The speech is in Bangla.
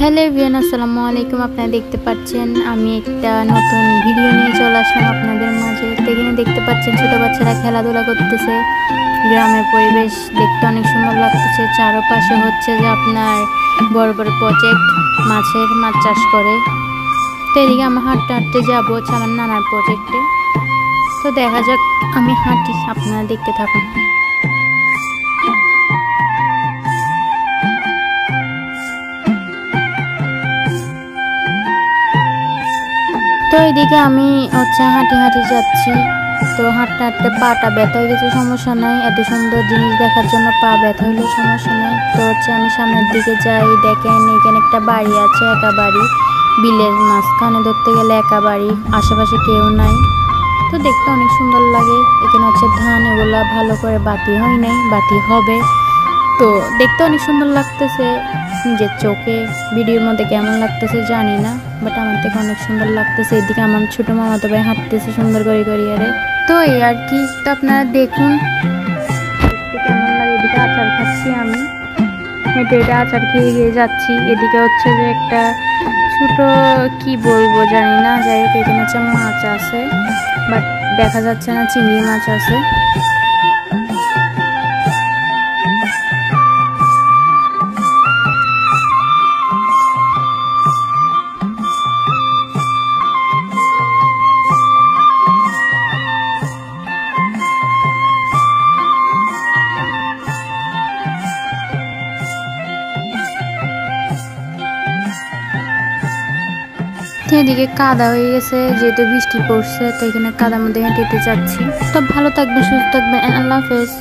হ্যালো এভরিওয়ান, আসসালামু আলাইকুম। আপনারা দেখতে পাচ্ছেন আমি একটা নতুন ভিডিও নিয়ে চলে আসলাম আপনাদের মাঝে। এখানে দেখতে পাচ্ছেন ছোট বাচ্চারা খেলাধুলা করতেছে। গ্রামের পরিবেশ দেখতে অনেক সুন্দর লাগতেছে। চারপাশে হচ্ছে যে আপনার বড় বড় প্রজেক্ট, মাছ চাষ করে। তো এদিকে আমি হাঁটতে হাঁটতে যাবো হচ্ছে আমার নানার প্রজেক্টে। তো দেখা যাক, আমি হাঁটি, আপনারা দেখতে থাকুন। তো এদিকে আমি হচ্ছে হাঁটি হাঁটি যাচ্ছি। তো হাঁটতে হাঁটতে পাটা ব্যথা হয়ে গেছে, সমস্যা নাই। এত সুন্দর জিনিস দেখার জন্য পা ব্যথা হইলে সমস্যা নাই। তো হচ্ছে আমি সামনের দিকে যাই, দেখেন এখানে একটা বাড়ি আছে, একা বাড়ি। বিলের মাঝখানে ধরতে গেলে একা বাড়ি, আশেপাশে কেউ নাই। তো দেখতে অনেক সুন্দর লাগে। এখানে হচ্ছে ধান, এগুলা ভালো করে বাতি হয় নাই, বাতি হবে। তো দেখতে অনেক সুন্দর লাগতেছে নিজের চোখে। ভিডিওর মধ্যে কেমন লাগতেছে জানি না, বাট আমার থেকে অনেক সুন্দর লাগতেছে। এদিকে আমার ছোট মামাতো ভাই হাঁটতেছে সুন্দর করে আরে। তো এই আর কি, তো আপনারা দেখুন দেখতে কেমন লাগে। এদিকে আচার খাচ্ছি আমি, হেঁটে হেঁটে আচার খেয়ে গিয়ে যাচ্ছি। এদিকে হচ্ছে যে একটা ছোট, কি বলবো জানি না, যাই হোক এখানে হচ্ছে মাছ আছে, বাট দেখা যাচ্ছে না, চিংড়ি মাছ আছে। এদিকে কাদা হয়ে গেছে, যেহেতু বৃষ্টি পড়ছে, তো এখানে কাদার মধ্যে হেঁটে হেঁটে যাচ্ছি। তো ভালো থাকবেন, সুস্থ থাকবেন, আল্লাহ হাফেজ।